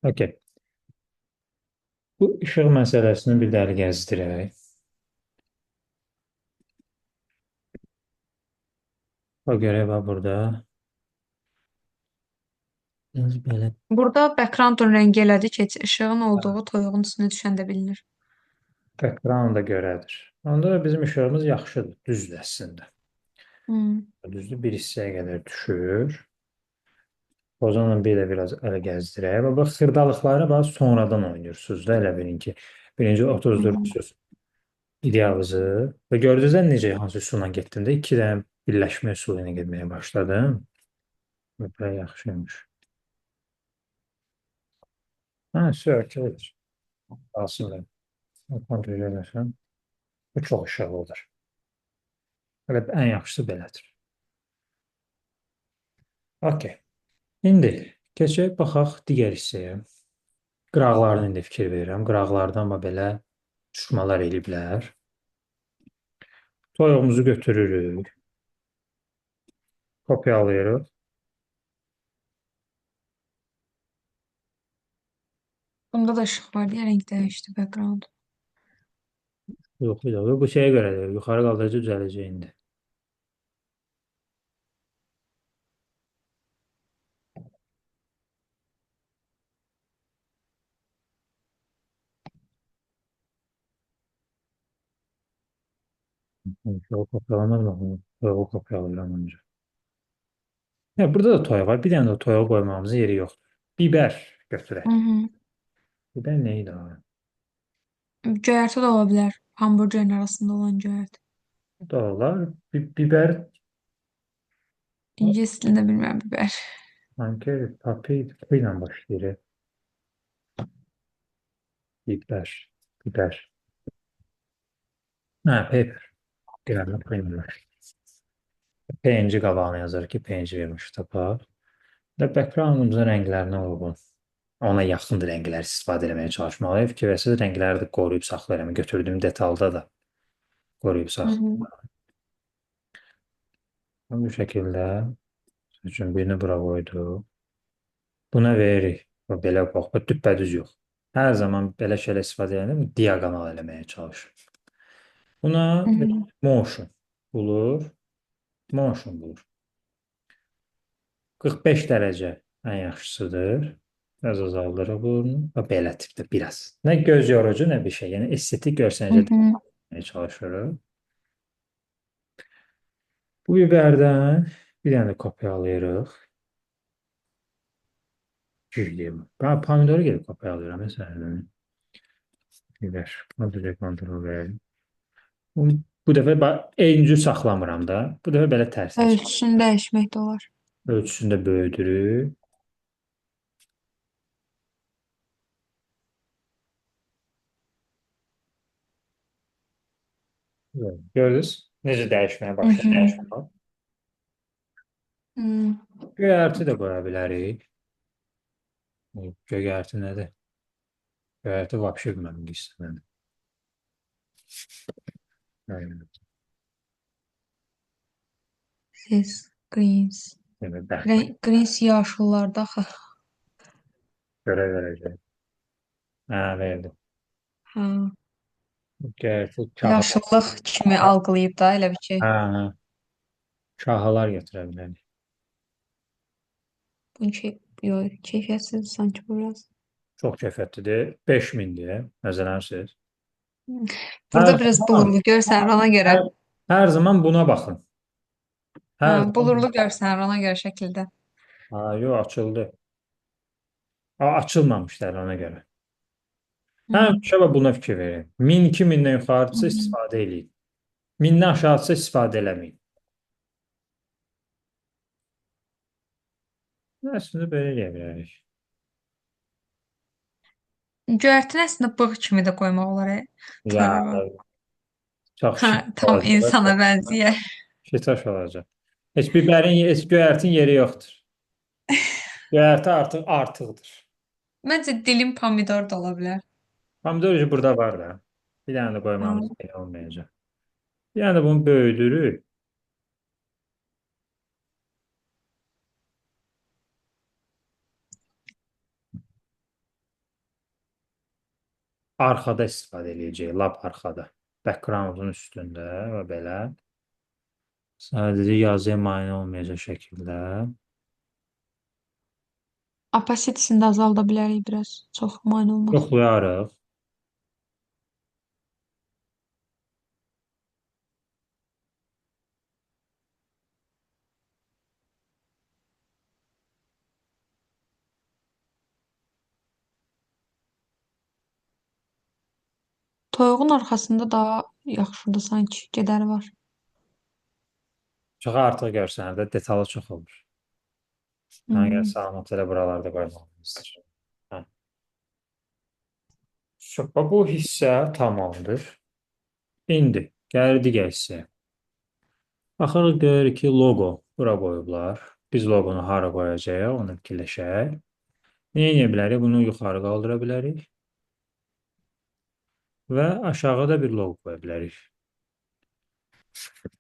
Okey. Bu işıq məsələsini bir dəli gəzdirək. O görə bax burada. Biz belə Burada backgroundun rəngi elədi ki, işığın olduğu toyuğun üstünə düşən də bilinir. background da görədir. Onda da bizim işığımız yaxşıdır, düzdür əslində. Hmm. Düzdür, bir hissəyə qədər düşür. O zaman bir də biraz ələ gəzdirək. Və bax xırdalıqları bax sonradan oynayırsınız da elə bilin ki, birinci Hı hı. 34 idealınızı və gördünüz də necə hansı üsulla getdim də iki dənə birləşmə üsulu ilə getməyə başladım. Və yaxşıymış. Hə, sökülür. Qalsın da. Kontrol edəsən. Bu çox işıqlıdır. Evet, ən yaxşısı belədir. Okey. İndi keçək baxaq digər hissəyə. Qıraqlardan indi fikir verirəm. Qıraqlardan bax belə çıxmalar eləyiblər. Toyuğumuzu götürürük, kopyalayırıq. Bunda da ışıq var deyə renk dəyişdi background. Yox, yox, bu şeyə görədir. Yuxarı qaldırıcı düzələcək indi. Toyuğu kopyalamaz mı? Toyuğu kopyalayıram önce. Ya, burada da toyuq var. Bir dənə də toyuq qoymamızın yeri yoxdur. Biber Hı götürək. hı. Biber neydi abi? Göyərti də ola bilər. Hamburgerin arasında olan göyərti. Bu da olar. Biber İngilis dilində bilmirəm biber. sanki papi ilə başlayır. Biber. Biber. Hə, paper. Gəlmə qoymuyor. PNG qabağına yazarıq ki, PNG vermiş tapaq. Və backgroundumuzun rənglərinə uyğun, ona yaxın rənglər istifadə etməyə çalışmalıyıq. Fikirləşsəz rəngləri də qoruyub saxlayıram. Götürdüyüm detalda da qoruyub Hı hı. saxlayıram. Bu şəkildə, məsəl üçün birini bura qoyduq. Buna veririk. Belə bax, düppədüz yox. Hər zaman belə şeylə istifadə edəndə diaqonal eləməyə çalışır. Buna Hı hı. motion bulur. Motion bulur. 45 dərəcə ən yaxşısıdır. Biraz azaldırıq bunu. Və belə tipdə biraz. Nə göz yorucu, nə bir şey. Yəni estetik Hı görsənicə hı. etməyə çalışırıq. Bu biberdən bir dənə də kopyalayırıq. Güclüyüm. Ben pomidoru gelip kopyalıyorum mesela. Biber. Bunu direkt kontrol verelim. Bu dəfə eynicə saxlamıram da. Bu dəfə belə tərsini Ölçüsünü dəyişmək də olar. ölçüsünü də böyüdürük. Gördünüz? Necə dəyişməyə Hı başladı. hı. Dəyişmə. Hı. Göyərti də qoya bilərik. Göyərti nədir? Göyərti vapşe bilməm istəmədim. Aynen. Siz greens. Demək, bəxtə Greens yaşıllarda axı. görə verəcək. Hə, verdim. Hə. Göyərti kahı. Yaşıllıq kimi algılayıb da elə bir şey. Hə, hə. Kahılar gətirə bilərik. Bu yox, keyfiyyətsiz sanki bu biraz. Çox keyfiyyətlidir. 5000-dir. Məzələrsiniz. Hər Burada biraz zaman, bulurlu görsən ona görə. hər, hər zaman buna baxın. Hə, Hər zaman. bulurlu görsən ona görə şəkildə. Ha, yox, açıldı. Açılmamışlar ona görə. Hı. Həmişə və buna fikir verin. 1000, 2000-dən Hı yuxarıdırsa hı. istifadə eləyin. 1000-dən aşağıdırsa istifadə eləməyin. Əslində belə eləyə bilərik. Göyərtini əslində bığ kimi də qoymaq olar. Ya, Toyuğa. çox Hə, şit tam olacaq. insana bənzəyər. Şitaş olacaq. Heç bibərin, heç göyərtin yeri yoxdur. Göyərti artıqdır. Məncə dilim pomidor da ola bilər. Pomidor ucu burada var da. Bir dənə də qoymamız Hə. gerek olmayacaq. Bir dənə də bunu böyüdürük. arxada istifadə edəcəyik, lap arxada. Background'un üstündə və belə. Sadəcə yazıya mane olmayacaq şəkildə. Opacitysini də azalda bilərik biraz. Çox mane olmasın. Yoxlayarıq. Toyuğun arxasında daha yaxşıdır sanki. Gedəri var. Çox artıq görsənəndə detalı çox olur. Əgər Hmm. salamat elə buralarda qoymağını istəyirəm. Hə. Super, bu hissə tamamdır. İndi gəlir digər hissəyə. Baxırıq görürük ki, loqo bura qoyublar. Biz loqonu hara qoyacağıq, onu fikirləşək. Nə edə bilərik? Bunu yuxarı qaldıra bilərik və aşağıda bir loqo qoya bilərik.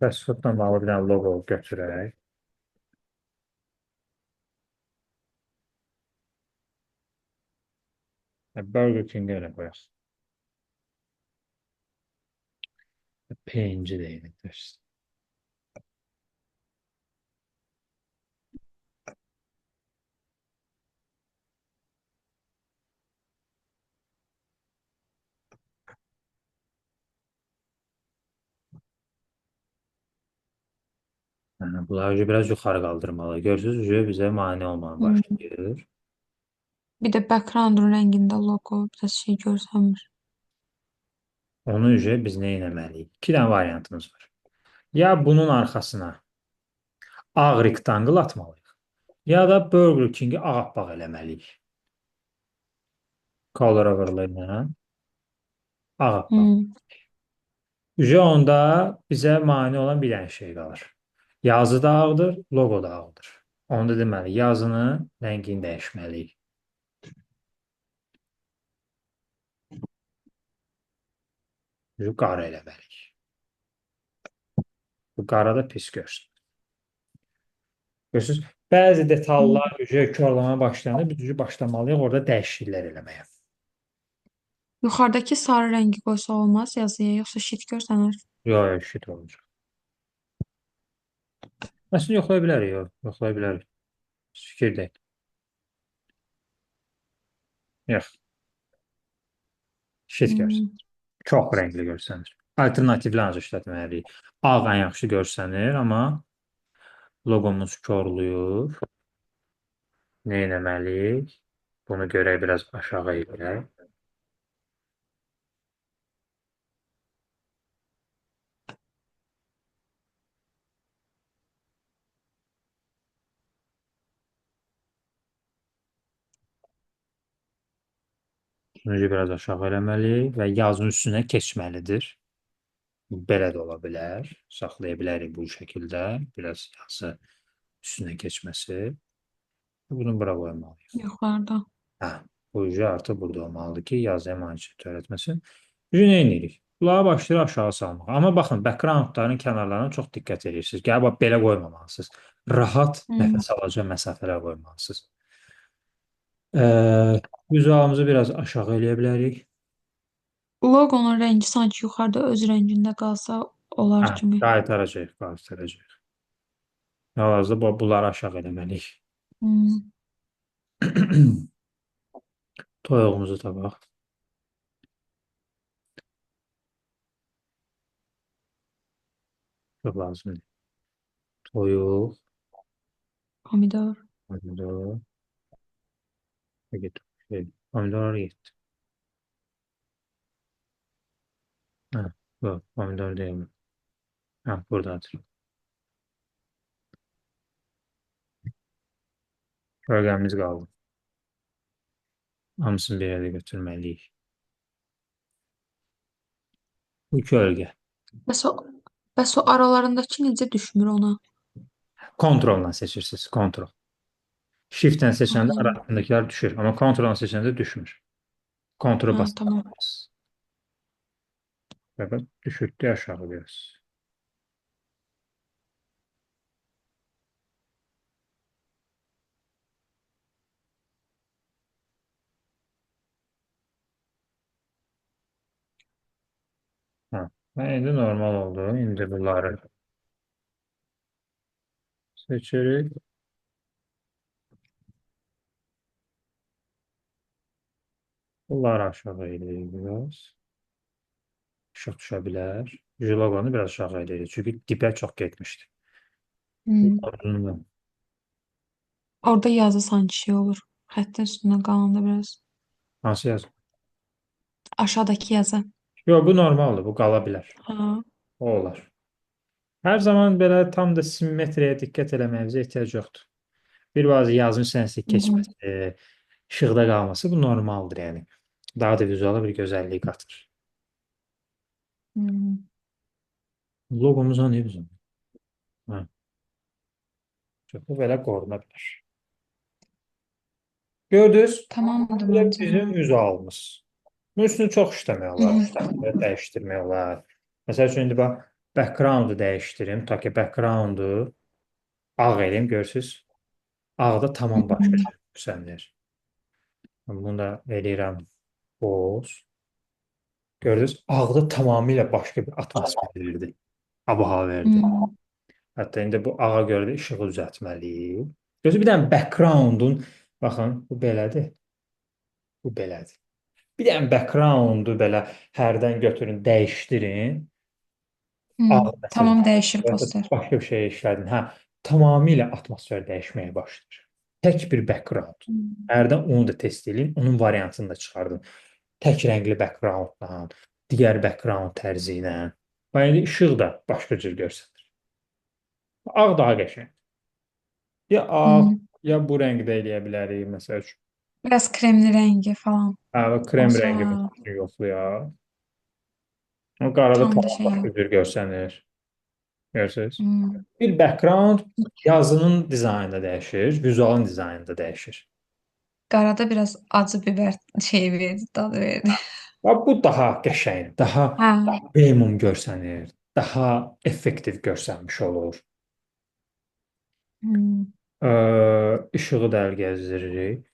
Fast foodla bağlı bir dənə loqo götürək. Burger King-ə elə qoyaq. PNG deyilir. Bunları biraz yuxarı qaldırmalı. Görürsünüz, bizə mane olmağa Hmm. başlayır. Bir də background'un rəngində loqo biraz şey görsənmir. Onu biz nə etməliyik? İki dənə variantımız var. Ya bunun arxasına ağ rektangl atmalıyıq, ya da Burger King-i ağappaq eləməliyik. Color overlay ilə ağappaq. Hmm. Onda bizə mane olan bir dənə şey qalır. Yazı da ağdır, loqo da ağdır. Onda deməli, yazının rəngini dəyişməliyik. Qara eləməliyik. Bu qara da pis görsün. Görürsünüz, bəzi Hmm. detallar korlamaya başlayanda biz başlamalıyıq orada dəyişikliklər eləməyə. Yuxarıdakı sarı rəngi qoysa olmaz yazıya, yoxsa şit görsənər. Yox, şit olacaq. Əslində yoxlaya bilərik, yoxlaya bilərik. Fikir deyil. Yox, şit görsün. Hmm. Çox rəngli görsənir. Alternativlə ancaq işlətməliyik. Ağ ən yaxşı görsənir, amma loqomuz korluyur. Nə etməliyik? Bunu görək biraz aşağı edək. Bunu biraz aşağı eləməliyik və yazın üstünə keçməlidir. Belə də ola bilər. Saxlaya bilərik bu şəkildə. Biraz yazı üstünə keçməsi. Bunu bura qoymalıyıq. Yuxarıda. Hə, bu artıq burada olmalıdır ki, yazıya mahiyyət törətməsin. Nə edirik? Bunları başlayır aşağı salmaq. Amma baxın, backgroundların kənarlarına çox diqqət edirsiniz. Gəl, bax, belə qoymamalısınız. Rahat Hmm. nəfəs alacaq məsafələr qoymalısınız. Vizualımızı biraz aşağı eləyə bilərik. Loqonun rəngi sanki yuxarıda öz rəngində qalsa olar Hə, kimi. qaytaracaq, qaytaracaq. Hal-hazırda bunları aşağı eləməliyik. Hmm. Toyuğumuzu tapaq. Çox lazımdır. Toyuq, Pomidor. pomidor, pomidor getdi. Hə, yox, pomidor deyil. Hə, buradadır. Kölgəmiz qaldı. Hamısını bir yerə götürməliyik. Bu kölgə. Bəs o, bəs o aralarındakı necə düşmür ona? Kontrolla seçirsiniz, kontrol. Shift-lə seçəndə Hmm. arasındakiler düşür, amma kontrolla seçəndə düşmür. Kontrol Ha, tamam. basmalısınız. Fakat düşürttü aşağı biraz. İndi normal oldu. İndi bunları seçirik. Bunları aşağı edirik biraz. İşıq düşə bilər. Loqonu biraz aşağı edirik. Çünki dibə çox getmişdi. Hmm. Uzunluğu. Orada yazı sanki şey olur. Xəttin üstündən qalanda biraz. Hansı yaz? Aşağıdakı yazı. Yox, bu normaldır. Bu qala bilər. Ha. O olar. Hər zaman belə tam da simmetriyaya diqqət eləməyimizə ehtiyac yoxdur. Bir bazı yazın sənsi Hı hı. keçməsi, işıqda qalması bu normaldır yəni. Daha da vizuala bir gözəllik qatır. Hmm. Loqomuz o ne bizim? Hə, bu belə qoruna bilər. Gördünüz? Tamamdır Bu da bence. bizim Ha. vizualımız. Bunun üstünü çox işləmək Hı olar. hı. Dəyişdirmək olar. Məsəl üçün indi bax, background-u dəyişdirim. Ta ki background-u ağ eləyim, görürsüz? Ağda Hı tamam başqa hı. cür görsənir. Bunu da eləyirəm boz. Gördünüz? Ağda tamamilə başqa bir atmosfer verirdi. Hava verdi. Hmm. Hətta indi bu ağa görə də işığı düzəltməliyik. Gözü bir dənə background-un baxın, bu belədir. Bu belədir. Bir dənə background-u belə hərdən götürün, dəyişdirin. Ağ Hmm. məsəl Tamam değişir və ya poster. başqa bir şey işlədin. Hə, tamamilə atmosfer dəyişməyə başlayır. Tək bir background. Hmm. Hərdən onu da test edin, onun variantını da çıxardın. Tək rəngli background-la, digər background tərzi ilə. Və indi işıq da başqa cür görsənir. Ağ daha qəşəng. Ya ağ, Hmm. ya bu rəngdə eləyə bilərik, məsəl üçün. Biraz kremli rengi falan Hə, və krem olsa rəngi məsəl üçün yoxlayaq. O qarada tam da tamam şey. başqa cür görsənir. Görürsüz? Hmm. Bir background yazının dizaynı da dəyişir, vizualın dizaynı da dəyişir. Qarada biraz acı biber şeyi verdi, dadı verdi. Və bu daha qəşəng, daha Ha. premium görsənir, daha effektiv görsənmiş olur. Hmm. İşığı da əl gəzdiririk.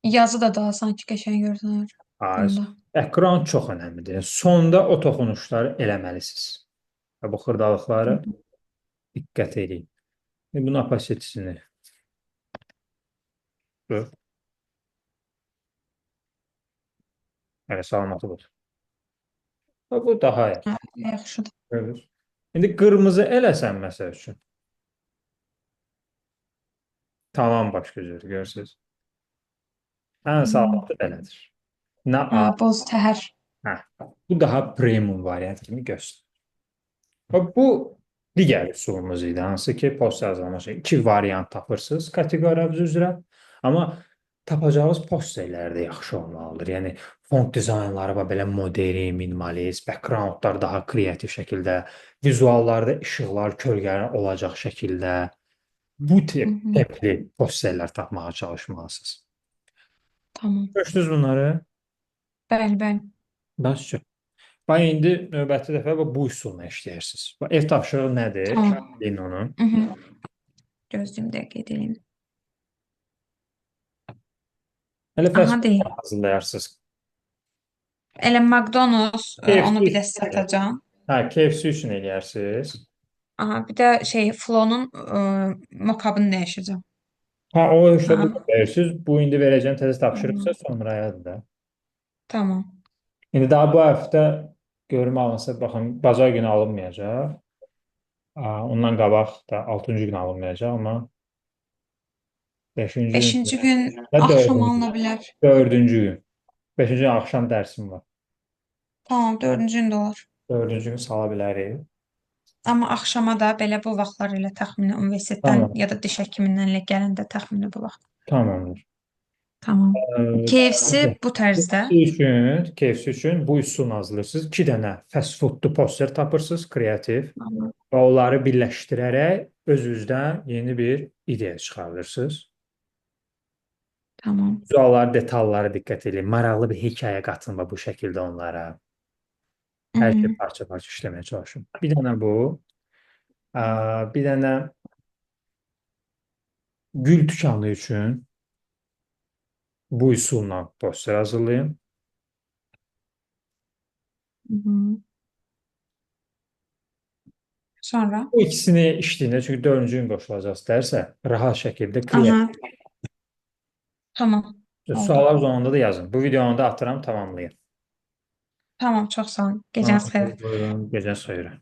Yazı da daha sanki qəşəng görünür Az. bunda. Ekran çox önəmlidir. Sonda o toxunuşları eləməlisiniz. Və bu xırdalıqları diqqət edin. Bunun opasitisini yəni salamatı budur. Və bu daha Ha, yaxşı. yaxşıdır. Görür. İndi qırmızı eləsən məsəl üçün. Tamam başqa cür görürsüz. Ən Hmm. salamatı belədir. Nə Ha, A, boz təhər. hə. Bu daha premium variant kimi göstərir. Və bu digər üsulumuz idi. Hansı ki, post yazılmış iki variant tapırsınız kateqoriyamız üzrə. Amma tapacağınız posterlər də yaxşı olmalıdır. Yəni font dizaynları və belə modern, minimalist, backgroundlar daha kreativ şəkildə, vizuallarda işıqlar, kölgələr olacaq şəkildə bu Hı tip hı. tipli posterlər tapmağa çalışmalısınız. Tamam. Görürsünüz bunları? Bəli, bəli. Başqa. Bax indi növbəti dəfə bu üsulla işləyirsiniz. Bax, ev tapşırığı nədir? Tamam. Deyin onu. Hı hı. Gözlüyümü də qeyd edeyim. Hələ Aha fəsil deyim. hazırlayarsınız. Elə McDonald's KFC onu bir də üçün eləyər. satacağım. Hə, KFC üçün eləyərsiniz. Aha bir də şey Flo'nun mokabını dəyişəcəm. Ha, o işte bu Ha, verirsiniz. Bu indi verəcəyim təzə tapşırıqsa tamam. sonrayadır da. Tamam. İndi daha bu həftə görüm alınsa, baxın, bazar günü alınmayacaq. Ondan qabaq da 6-cı gün alınmayacaq, amma 5-ci gün Beşinci gün və axşam 4-cü gün. alına bilər. 4-cü gün. 5-ci gün axşam dərsim var. Tamam, dördüncü gün də olar. 4-cü gün sala bilərik. Amma axşama da belə bu vaxtlar elə təxminən universitetdən Tamam, ya da diş həkimindən elə gələndə təxminən bu vaxt. tamamdır. Tamam. Ee, KFC bu tərzdə. KFC üçün bu üsulunu hazırlayırsınız. 2 dənə fast foodlu poster tapırsınız, kreativ. Tamam. Və onları birləşdirərək özünüzdən yeni bir ideya çıxardırsınız. Tamam. Vizualları, detallara diqqət edin. Maraqlı bir hekayə qatın və bu şəkildə onlara. Hı Hər şey -hı. parça-parça işləməyə çalışın. Bir dənə bu. Bir dənə gül dükanı üçün bu üsulla poster hazırlayın. Hı -hı. Sonra. Bu ikisini işləyində, çünki dördüncü gün qoşulacaq istərsə, rahat şəkildə clear. Aha, tamam. Oldu. Suallar zamanında da yazın. Bu videonu da atıram, tamamlayın. Tamam, çok sağ olun. Ha, Geceniz xeyrə. buyurun, gecə xeyrə.